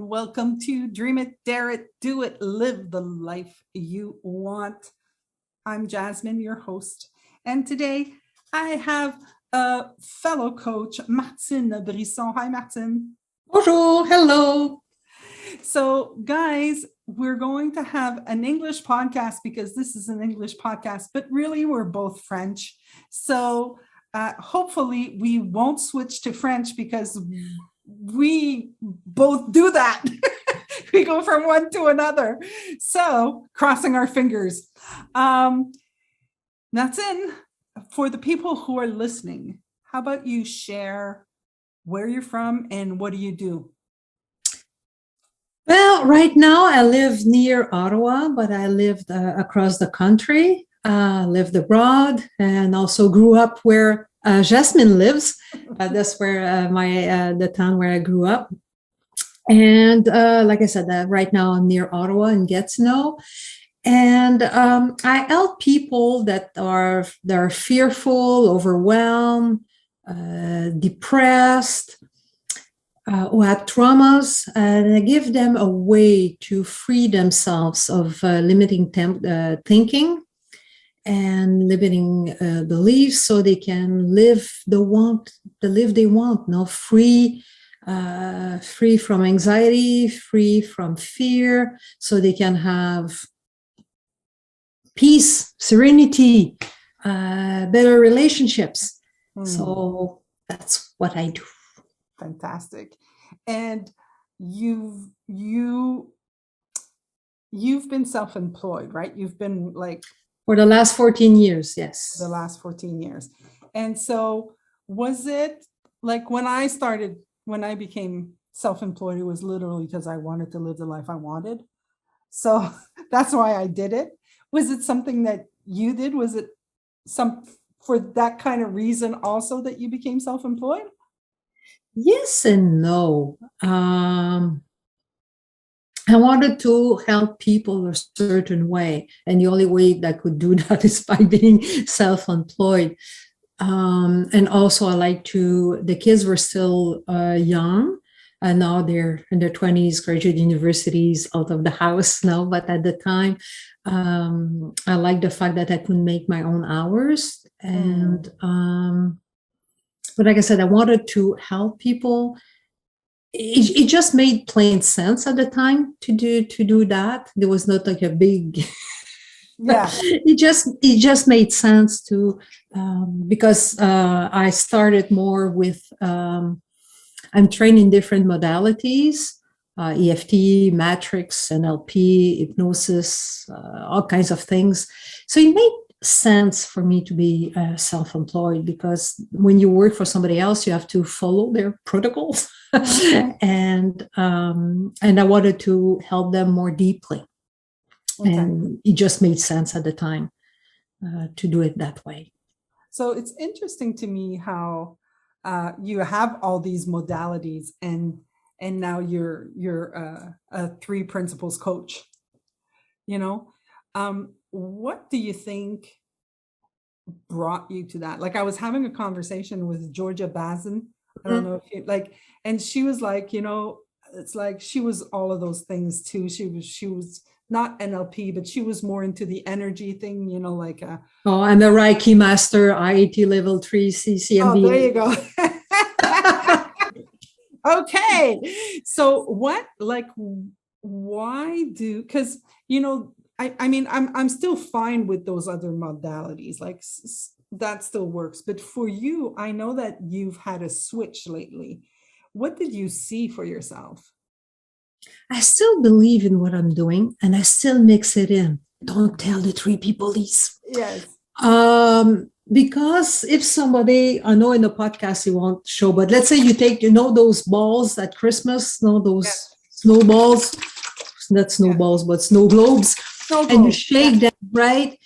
and welcome to Dream It, Dare It, Do It, Live the Life You Want. I'm Jasmine, your host, and today I have a fellow coach, Martine Brisson. Hi, Martine. Bonjour, hello. So, guys, we're going to have an English podcast because this is an English podcast, but really we're both French. So hopefully we won't switch to French because we both do that. We go from one to another. So crossing our fingers. That's it. For the people who are listening, how about you share where you're from and what do you do? Well, right now I live near Ottawa, but I lived across the country, lived abroad, and also grew up where Jasmine lives. That's where the town where I grew up. And like I said, right now I'm near Ottawa in Gatineau. And I help people that are fearful, overwhelmed, depressed, who have traumas, and I give them a way to free themselves of limiting thinking and limiting beliefs, so they can live the life they want. Free from anxiety, free from fear, so they can have peace, serenity, better relationships. So that's what I do. Fantastic. And you've been self-employed, right? You've been like for the last 14 years, yes. The last 14 years. And so was it like when I became self-employed, it was literally because I wanted to live the life I wanted. So that's why I did it. Was it something that you did? Was it for that kind of reason also that you became self-employed? Yes and no. I wanted to help people a certain way, and the only way that I could do that is by being self-employed. And also the kids were still young, and now they're in their 20s, graduate universities, out of the house now. But at the time, I liked the fact that I could make my own hours. And but like I said, I wanted to help people. It just made plain sense at the time to do that. There was not like a big it just made sense to because I started more with I'm trained in different modalities, EFT, matrix, NLP, hypnosis, all kinds of things. So it made sense for me to be self-employed, because when you work for somebody else, you have to follow their protocols. And I wanted to help them more deeply. Okay. And it just made sense at the time to do it that way. So it's interesting to me how you have all these modalities, and now you're a 3 principles coach. What do you think brought you to that? Like, I was having a conversation with Georgia Bazin. I don't know if you and she was like, it's like she was all of those things too. She was not NLP, but she was more into the energy thing, like I'm a Reiki Master, IET level 3 CCMBA. Oh, there you go. Okay. So why because I mean, I'm still fine with those other modalities, like that still works. But for you, I know that you've had a switch lately. What did you see for yourself? I still believe in what I'm doing, and I still mix it in. Don't tell the 3 people this. Yes. Because if somebody, I know in the podcast it won't show, but let's say you take, those balls at Christmas, those snowballs, not snowballs, but snow globes. And you shake them, right?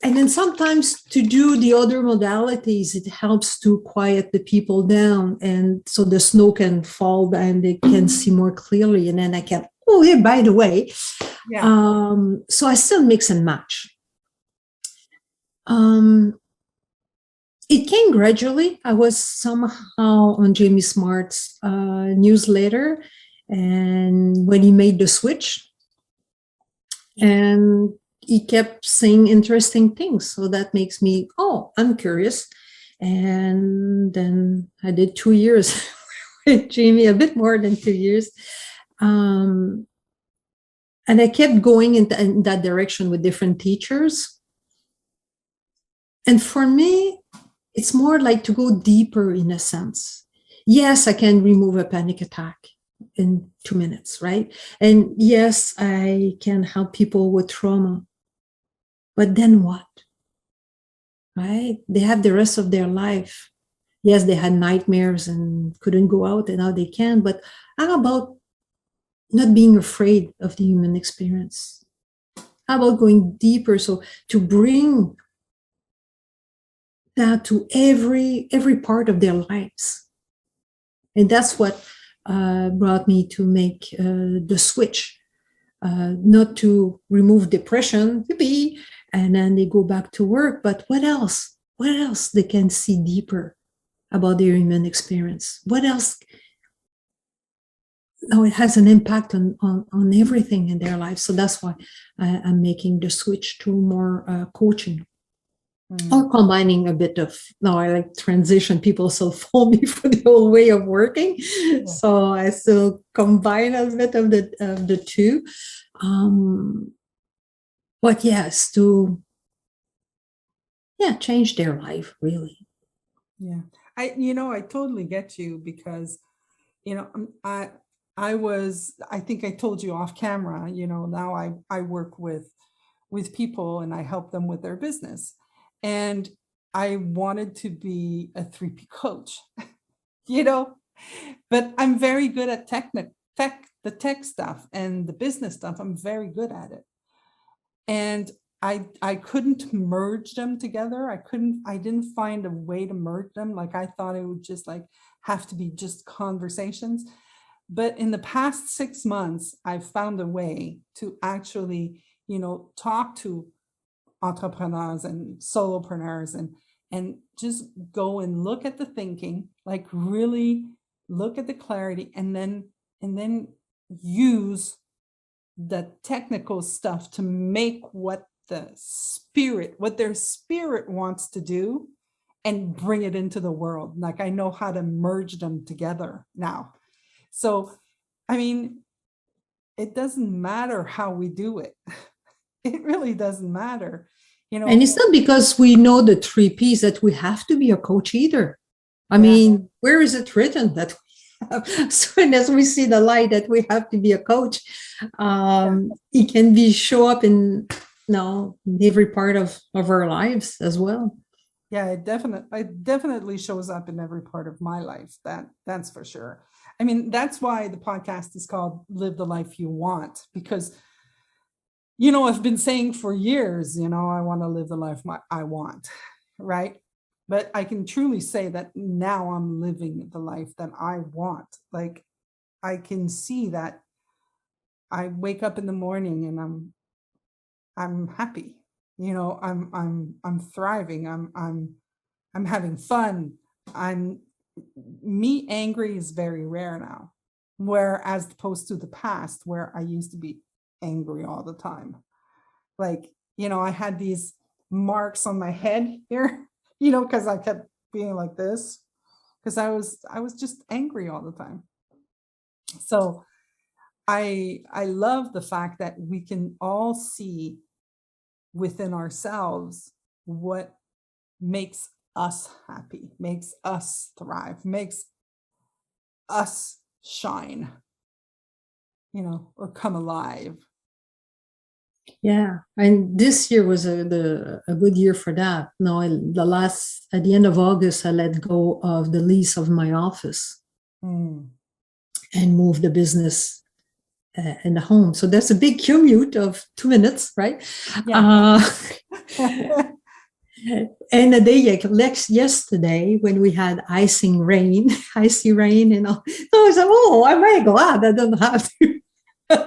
And then sometimes to do the other modalities, it helps to quiet the people down, and so the snow can fall and they can see more clearly. And then I can, by the way. So I still mix and match. It came gradually. I was somehow on Jamie Smart's newsletter, And when he made the switch, and he kept saying interesting things. So that makes me, oh, I'm curious. And then I did 2 years with Jamie, a bit more than 2 years. And I kept going in that direction with different teachers. And for me, it's more like to go deeper in a sense. Yes, I can remove a panic attack in 2 minutes, right? And yes, I can help people with trauma. But then what? Right? They have the rest of their life. Yes, they had nightmares and couldn't go out, and now they can. But how about not being afraid of the human experience? How about going deeper? So to bring that to every part of their lives. And that's what brought me to make the switch, not to remove depression, yippee, and then they go back to work. But what else? What else they can see deeper about their human experience? What else? No, it has an impact on everything in their life. So that's why I'm making the switch to more coaching. Or combining a bit of, no, I like transition. People still follow me for the old way of working. Yeah. So I still combine a bit of the two. But yes, to change their life, really. Yeah. I totally get you because, I think I told you off camera, now I work with people and I help them with their business. And I wanted to be a 3P coach, but I'm very good at the tech stuff and the business stuff. I'm very good at it. And I couldn't merge them together. I didn't find a way to merge them. Like I thought it would just have to be just conversations. But in the past 6 months, I've found a way to actually, talk to entrepreneurs and solopreneurs and just go and look at the thinking, like really look at the clarity, and then use the technical stuff to make what their spirit wants to do and bring it into the world. Like I know how to merge them together now. So, I mean, it doesn't matter how we do it. It really doesn't matter. And it's not because we know the 3Ps that we have to be a coach either. I mean, where is it written that as soon as we see the light that we have to be a coach, it can be show up in every part of our lives as well. Yeah, it definitely shows up in every part of my life. That's for sure. I mean, that's why the podcast is called Live the Life You Want, because I've been saying for years, I want to live the life I want, right? But I can truly say that now I'm living the life that I want. Like I can see that I wake up in the morning and I'm happy. I'm thriving. I'm having fun. Me angry is very rare now, whereas opposed to the past where I used to be angry all the time. Like, I had these marks on my head here, because I kept being like this because I was just angry all the time. So I love the fact that we can all see within ourselves what makes us happy, makes us thrive, makes us shine, or come alive. Yeah, and this year was a good year for that. No, at the end of August, I let go of the lease of my office and moved the business in the home. So that's a big commute of 2 minutes, right? Yeah. And a day like yesterday when we had icy rain, and all. So I was like, oh, I may go out. I don't have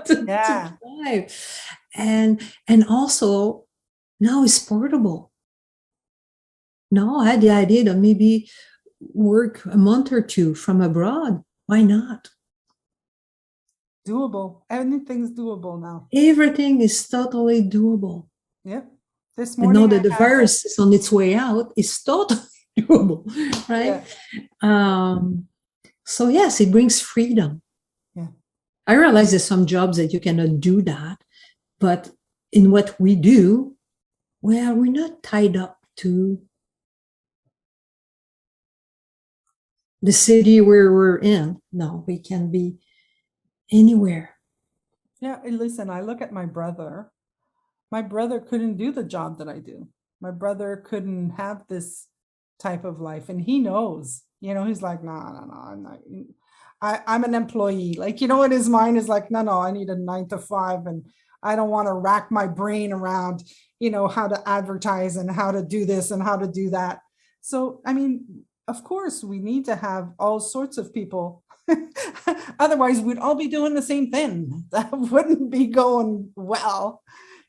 to drive. And also now it's portable. No, I had the idea to maybe work a month or two from abroad. Why not? Doable. Anything's doable now. Everything is totally doable. Yep. This And now morning that I the had virus is on its way out, it's totally doable, right? So yes, it brings freedom. Yeah. I realize there's some jobs that you cannot do that, but in what we do, well, we're not tied up to the city where we're in. No, we can be anywhere. Yeah. And listen, I look at my brother. My brother couldn't do the job that I do. My brother couldn't have this type of life. And he knows, he's like, no, I'm not. I'm an employee. Like, in his mind is like, no, I need a 9 to 5. And I don't want to rack my brain around, how to advertise and how to do this and how to do that. So, I mean, of course, we need to have all sorts of people. Otherwise, we'd all be doing the same thing. That wouldn't be going well.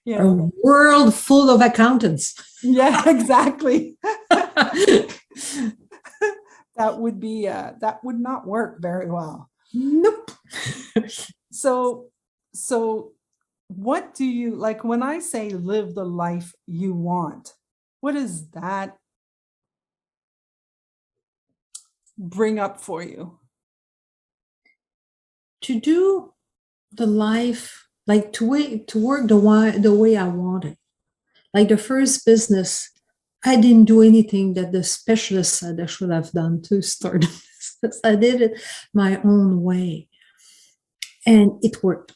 A world full of accountants. Yeah, exactly. That would not work very well. Nope. So what do you like when I say live the life you want? What does that bring up for you? To do the life, like to work the way I want it. Like the first business, I didn't do anything that the specialist said I should have done to start a business. I did it my own way. And it worked.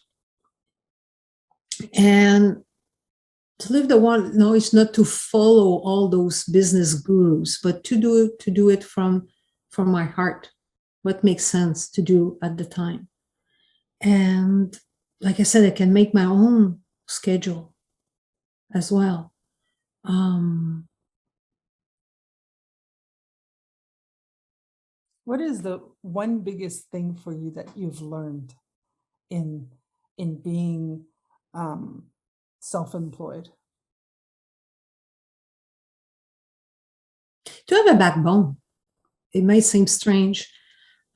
And to live the one, no, it's not to follow all those business gurus, but to do it from my heart, what makes sense to do at the time. And like I said, I can make my own schedule as well. What is the one biggest thing for you that you've learned in being self-employed? To have a backbone. It might seem strange,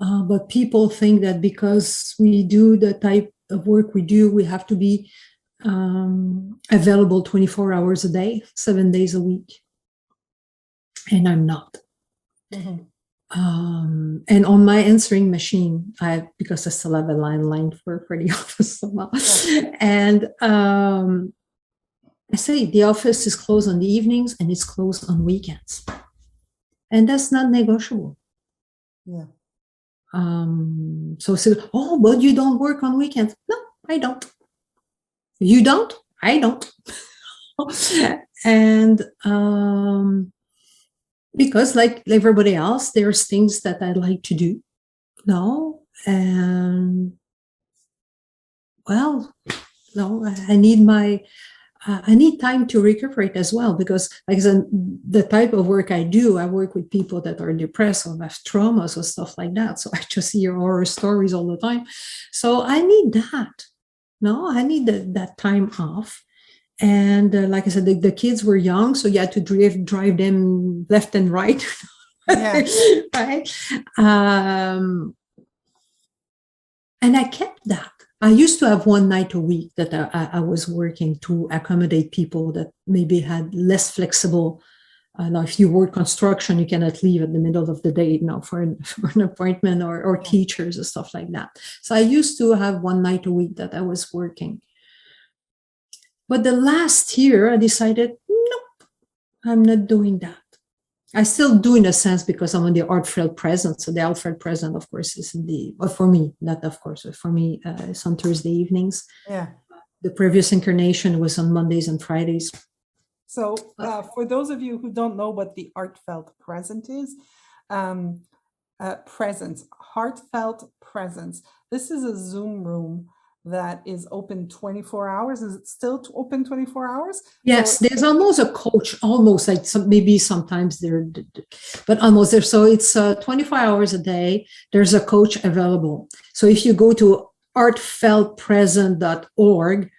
but people think that because we do the type of work we do, we have to be available 24 hours a day, 7 days a week. And I'm not. Mm-hmm. And on my answering machine, because I still have a landline for the office somehow. Yeah. And I say the office is closed on the evenings and it's closed on weekends. And that's not negotiable. Yeah. So, oh, but you don't work on weekends. No, I don't. You don't? I don't. And because like everybody else, there's things that I like to do. No, and well, no, I need time to recuperate as well, because like I said, the type of work I do, I work with people that are depressed or have traumas or stuff like that. So I just hear horror stories all the time. So I need that. No, I need that time off. And like I said, the kids were young, so you had to drive them left and right. Yeah. Right. And I kept that. I used to have one night a week that I was working to accommodate people that maybe had less flexible. Now, if you work construction, you cannot leave at the middle of the day, for an appointment or teachers or stuff like that. So I used to have one night a week that I was working. But the last year, I decided, nope, I'm not doing that. I still do in a sense because I'm on the Artfelt Present. So the Artfelt Present, of course, is for me, not of course, for me, it's on Thursday evenings. Yeah. The previous incarnation was on Mondays and Fridays. So for those of you who don't know what the Artfelt Present is, presence, heartfelt presence. This is a Zoom room that is open 24 hours. Is it still open 24 hours? Yes, so there's almost a coach, almost like maybe sometimes there, but almost there. So it's 24 hours a day. There's a coach available. So if you go to artfeltpresent.org,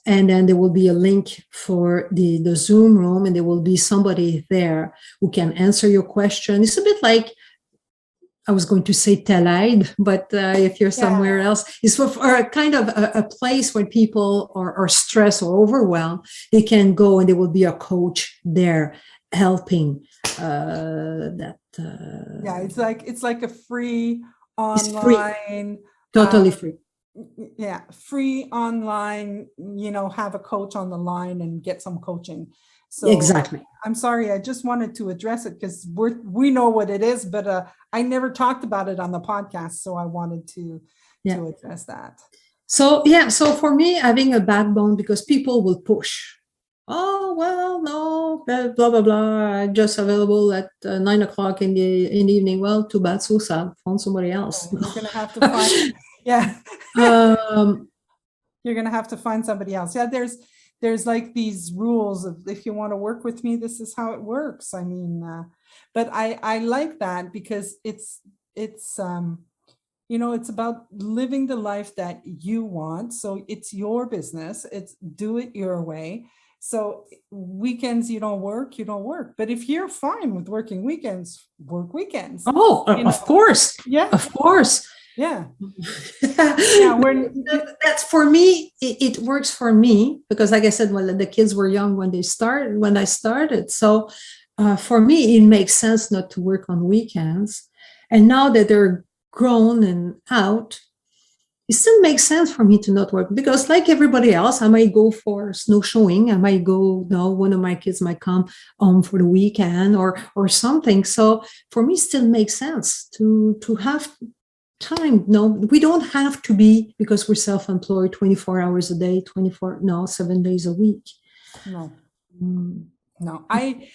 and then there will be a link for the Zoom room, and there will be somebody there who can answer your question. It's a bit like I was going to say Telaide, but if you're somewhere Yeah. else, it's for a kind of a place where people are stressed or overwhelmed. They can go and there will be a coach there helping that. Yeah, it's like a free It's free, online, totally free. yeah, free online, have a coach on the line and get some coaching. So Exactly. I'm sorry, I just wanted to address it because we know what it is, but I never talked about it on the podcast, so I wanted to Yeah. address that. So yeah, so for me, having a backbone, because people will push. Oh well, no, blah blah blah. Just available at 9 o'clock in the evening. Well, too bad, so sad. Found somebody else. You're gonna have to find, yeah. um, You're gonna have to find somebody else. Yeah, there's like these rules of, if you want to work with me, this is how it works. I mean, but I like that because it's it's about living the life that you want. So it's your business. It's do it your way. So weekends you don't work, you don't work. But if you're fine with working weekends, work weekends. oh, of course, Yeah, of course. yeah, yeah. That's for me. It works for me because, like I said, when the kids were young when I started, so for me it makes sense not to work on weekends. And now that they're grown and out, it still makes sense for me to not work because, like everybody else, I might go for snowshoeing. I might go. No, one of my kids might come home for the weekend or something. So for me, it still makes sense to have time. No, we don't have to be, because we're self-employed, 24 hours a day, 7 days a week. No. Mm. No, I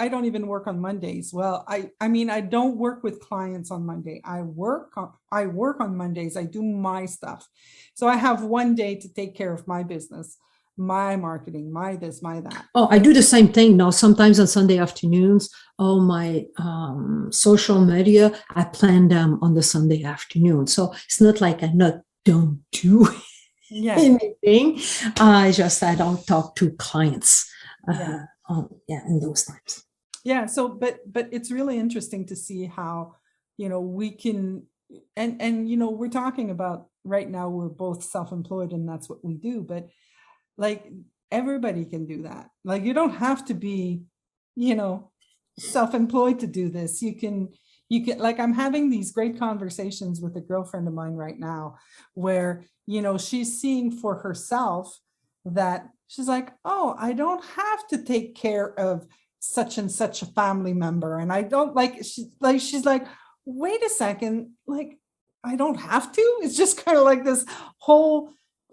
don't even work on Mondays. Well, I mean, I don't work with clients on Monday. I work on Mondays. I do my stuff. So I have one day to take care of my business, my marketing, my this, my that. Oh, I do the same thing now. Sometimes on Sunday afternoons, all my social media, I plan them on the Sunday afternoon. So it's not like don't do Yeah. anything. I don't talk to clients. Yeah. In those times. Yeah. So, but it's really interesting to see how, we can, and we're talking about right now, we're both self-employed and that's what we do, but like everybody can do that. Like you don't have to be, self-employed to do this. You can, like, I'm having these great conversations with a girlfriend of mine right now where, she's seeing for herself that she's like, oh, I don't have to take care of such and such a family member. And I don't she's like, wait a second, like, I don't have to. It's just kind of like this whole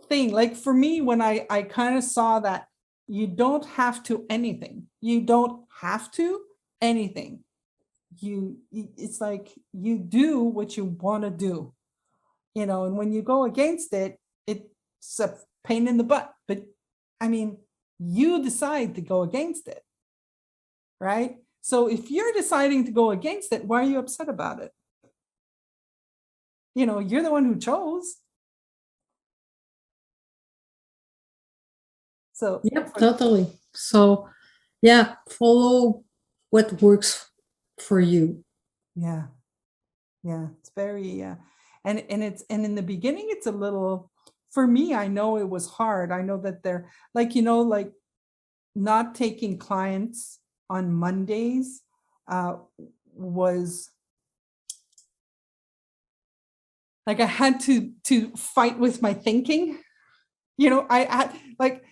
thing. Like for me, when I kind of saw that you don't have to anything, you don't have to anything. It's like you do what you want to do, and when you go against it, it's a pain in the butt. But I mean, you decide to go against it, right? So if you're deciding to go against it, why are you upset about it? You're the one who chose. So yep, totally. So yeah, follow what works for you. yeah, it's very and in the beginning it's a little, for me, I know it was hard. I know that they're like, like not taking clients on Mondays was like I had to fight with my thinking. I had like,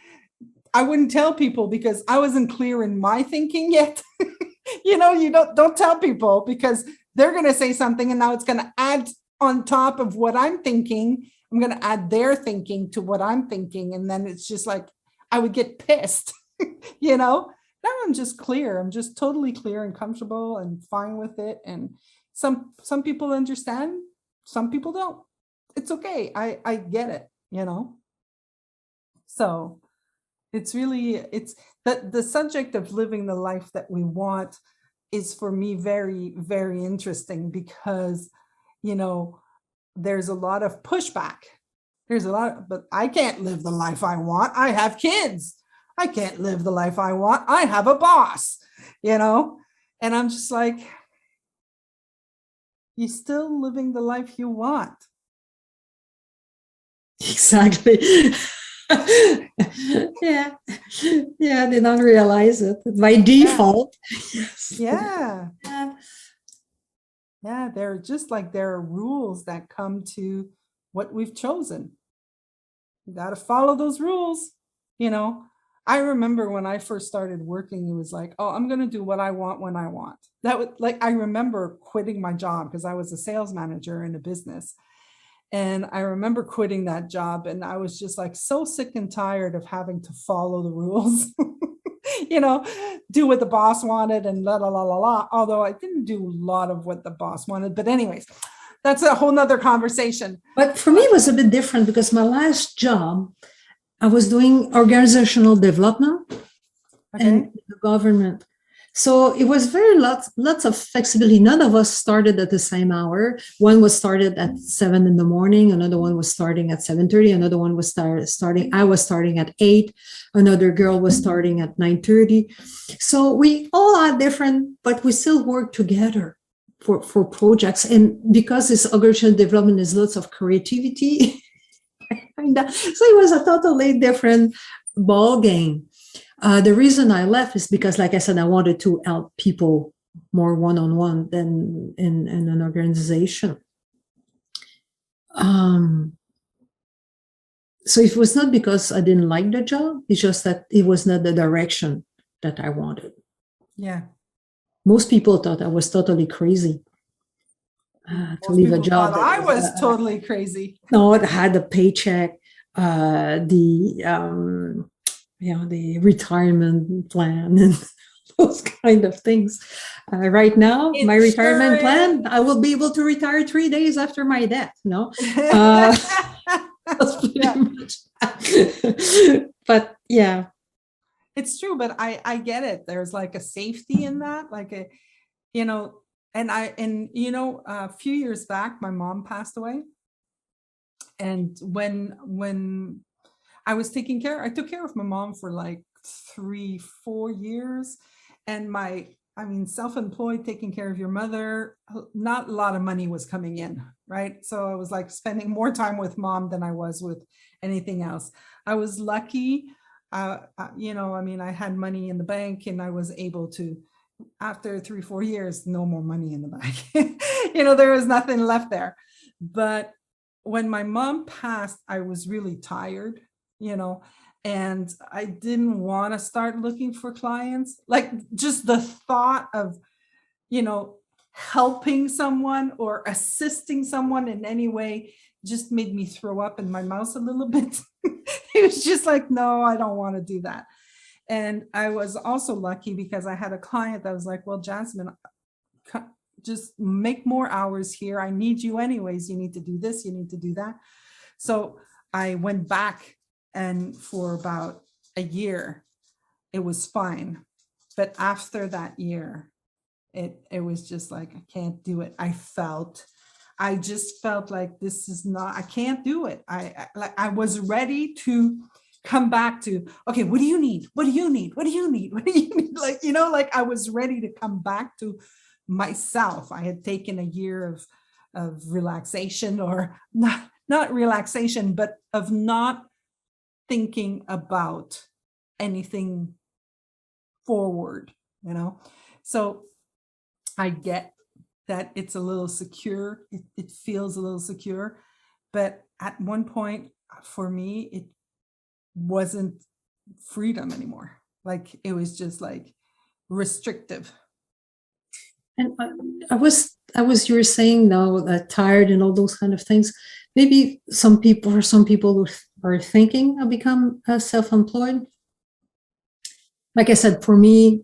I wouldn't tell people because I wasn't clear in my thinking yet. You don't tell people because they're going to say something and now it's going to add on top of what I'm thinking. I'm going to add their thinking to what I'm thinking. And then it's just like, I would get pissed, Now I'm just clear. I'm just totally clear and comfortable and fine with it. And some people understand, some people don't. It's okay. I get it, So it's the subject of living the life that we want is for me very, very interesting because, there's a lot of pushback. But I can't live the life I want. I have kids. I can't live the life I want. I have a boss, and I'm just like, you're still living the life you want. Exactly. Yeah. Yeah, they don't realize it by default. Yes. Yeah. Yeah. Yeah. They're just like there are rules that come to what we've chosen. You got to follow those rules. You know, I remember when I first started working, it was like, oh, I'm going to do what I want when I want. That was like, I remember quitting my job because I was a sales manager in a business. And I remember quitting that job, and I was just like so sick and tired of having to follow the rules, you know, do what the boss wanted and la la la la la. Although I didn't do a lot of what the boss wanted. But anyways, that's a whole nother conversation. But for me, it was a bit different because my last job, I was doing organizational development and Okay. the government. So it was lots of flexibility. None of us started at the same hour. One was started at 7 in the morning. Another one was starting at 7:30. Another one was starting. I was starting at 8. Another girl was starting at 9:30. So we all are different, but we still work together for projects. And because this organizational development is lots of creativity, so it was a totally different ball game. The reason I left is because, like I said, I wanted to help people more one-on-one than in an organization. So it was not because I didn't like the job. It's just that it was not the direction that I wanted. Yeah. Most people thought I was totally crazy to Most leave a people job. thought I was totally crazy. No, it had a paycheck, the retirement plan and those kind of things. Right now, my retirement plan, I will be able to retire 3 days after my death. No, that's pretty much. But yeah, it's true. But I get it. There's like a safety in that, like a, you know, and a few years back, my mom passed away. And when I was I took care of my mom for like 3-4 years. And self-employed, taking care of your mother, not a lot of money was coming in, right? So I was like spending more time with mom than I was with anything else. I was lucky. I had money in the bank, and I was able to, after 3-4 years, no more money in the bank. There was nothing left there. But when my mom passed, I was really tired, and I didn't want to start looking for clients. Like, just the thought of, helping someone or assisting someone in any way just made me throw up in my mouth a little bit. It was just like, no, I don't want to do that. And I was also lucky because I had a client that was like, well, Jasmine, just make more hours here. I need you anyways. You need to do this, you need to do that. So I went back, and for about a year, it was fine. But after that year, it was just like, I can't do it. I just felt like I can't do it. I was ready to come back to, okay, what do you need? What do you need? What do you need? What do you need? Like I was ready to come back to myself. I had taken a year of relaxation, or not relaxation, but of not thinking about anything forward, So I get that it's a little secure. It feels a little secure. But at one point, for me, it wasn't freedom anymore. Like, it was just like restrictive. and you were saying now that tired and all those kind of things. Maybe some people are thinking of become self-employed. Like I said, for me,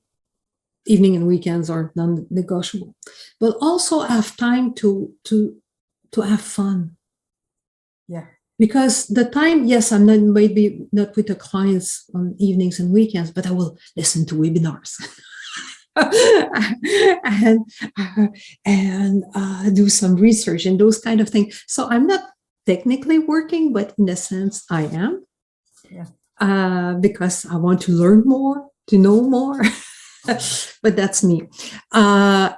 evening and weekends are non-negotiable, but also have time to have fun. Yeah. Because the time, yes, I'm not maybe not with the clients on evenings and weekends, but I will listen to webinars. and do some research and those kind of things. So I'm not technically working, but in a sense I am. Yeah. Because I want to learn more, to know more. But that's me. But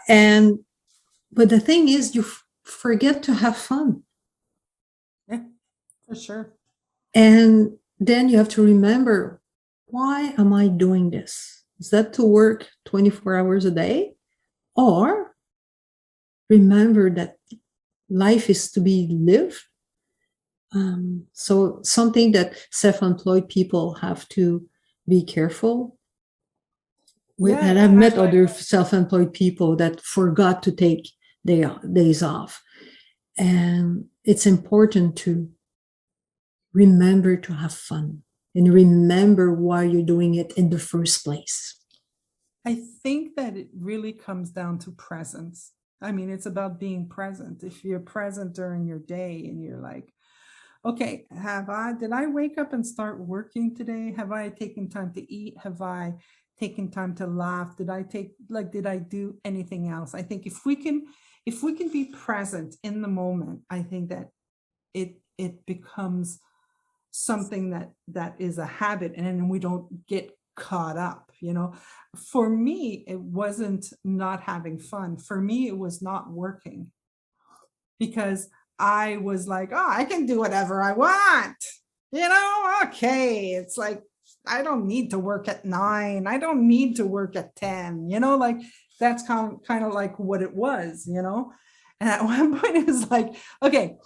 But the thing is, you forget to have fun. Yeah, for sure. And then you have to remember, why am I doing this? Is that to work 24 hours a day? Or remember that life is to be lived. So something that self-employed people have to be careful with. Yeah, And I've met other self-employed people that forgot to take days off. And it's important to remember to have fun and remember why you're doing it in the first place. I think that it really comes down to presence. I mean, it's about being present. If you're present during your day and you're like, okay, did I wake up and start working today? Have I taken time to eat? Have I taken time to laugh? Did I do anything else? I think if we can be present in the moment, I think that it becomes something that is a habit, and then we don't get caught up. For me, it wasn't not having fun. For me, it was not working, because I was like, oh, I can do whatever I want. Okay. It's like, I don't need to work at 9. I don't need to work at 10, like that's kind of like what it was, And at one point it was like, okay,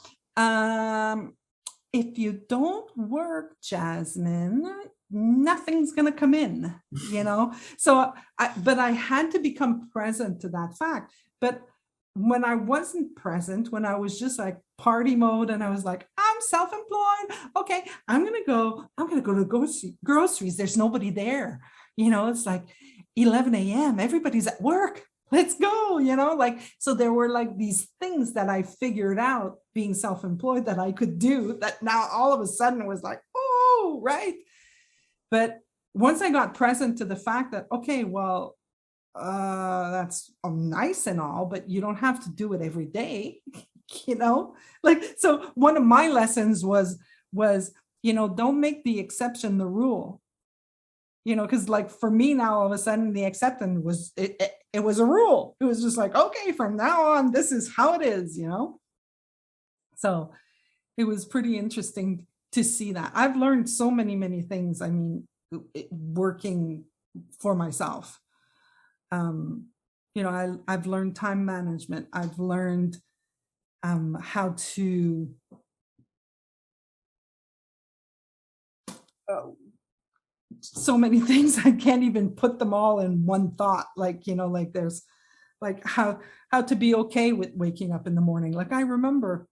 if you don't work, Jasmine, nothing's going to come in, So but I had to become present to that fact. But when I wasn't present, when I was just like party mode and I was like, I'm self-employed. Okay, I'm going to go to groceries. There's nobody there. It's like 11 a.m. Everybody's at work. Let's go, so there were like these things that I figured out being self-employed that I could do that now all of a sudden was like, oh, right. But once I got present to the fact that, okay, well, that's nice and all, but you don't have to do it every day, so one of my lessons was, don't make the exception the rule, because like for me now, all of a sudden the acceptance was, it was a rule. It was just like, okay, from now on, this is how it is, so it was pretty interesting to see that. I've learned so many things. I mean, working for myself. I've learned time management. I've learned how to so many things. I can't even put them all in one thought. Like, there's like how to be okay with waking up in the morning. Like I remember,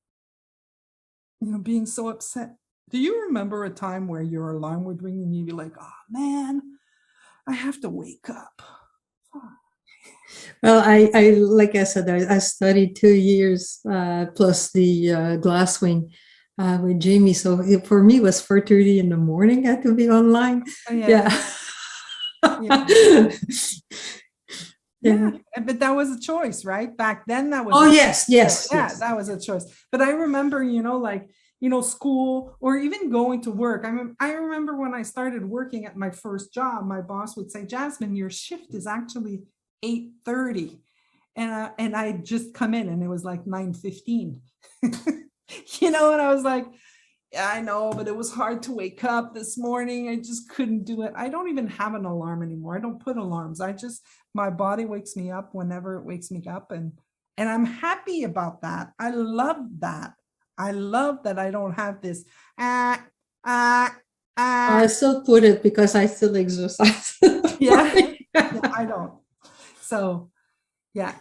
being so upset. Do you remember a time where your alarm would ring and you'd be like, oh man, I have to wake up? Well, I like I said, I studied 2 years plus the glasswing with Jamie. So for me, it was 4:30 in the morning. I had to be online. Oh, yeah. Yeah. Yeah, but that was a choice, right? Back then, that was. Oh, yes. That was a choice. But I remember, school or even going to work. I remember when I started working at my first job, my boss would say, Jasmine, your shift is actually 8:30. And I just come in and it was like 9:15. And I was like, yeah, I know, but it was hard to wake up this morning. I just couldn't do it. I don't even have an alarm anymore. I don't put alarms. My body wakes me up whenever it wakes me up. And I'm happy about that. I love that. I love that I don't have this. I still put it because I still exercise. Yeah, I don't. So yeah,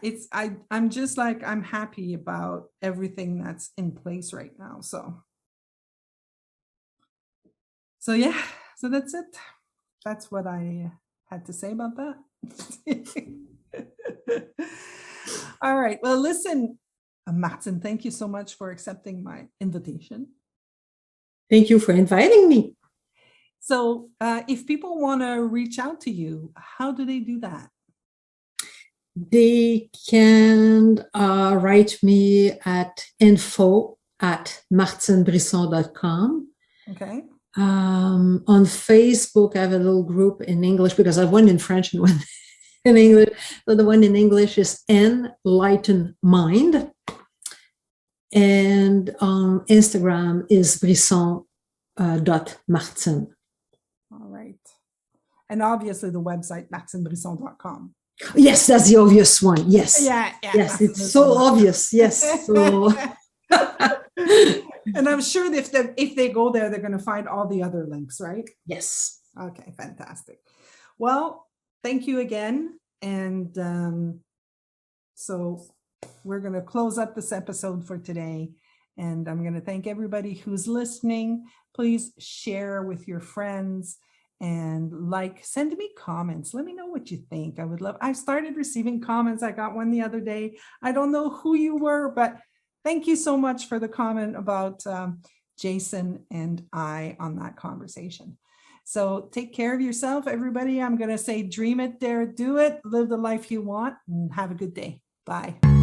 I'm just like, I'm happy about everything that's in place right now. So yeah, so that's it. That's what I had to say about that. All right. Well, listen, Martine, thank you so much for accepting my invitation. Thank you for inviting me. So if people want to reach out to you, how do they do that? They can write me at info@martine-brisson.com. Okay. On Facebook, I have a little group in English because I have one in French and one in English. So the one in English is Enlighten Mind. And Instagram is Brisson .martine. All right. And obviously the website, martine-brisson.com. Yes, that's the obvious one. Yes. Yeah. Yes, it's so obvious. Yes. So. And I'm sure that if they go there, they're going to find all the other links, right? Yes. Okay, fantastic. Well, thank you again. And so we're going to close up this episode for today. And I'm going to thank everybody who's listening. Please share with your friends and send me comments. Let me know what you think. I've started receiving comments. I got one the other day. I don't know who you were, but thank you so much for the comment about Jason and I on that conversation. So take care of yourself, everybody. I'm going to say, dream it, dare do it, live the life you want, and have a good day. Bye.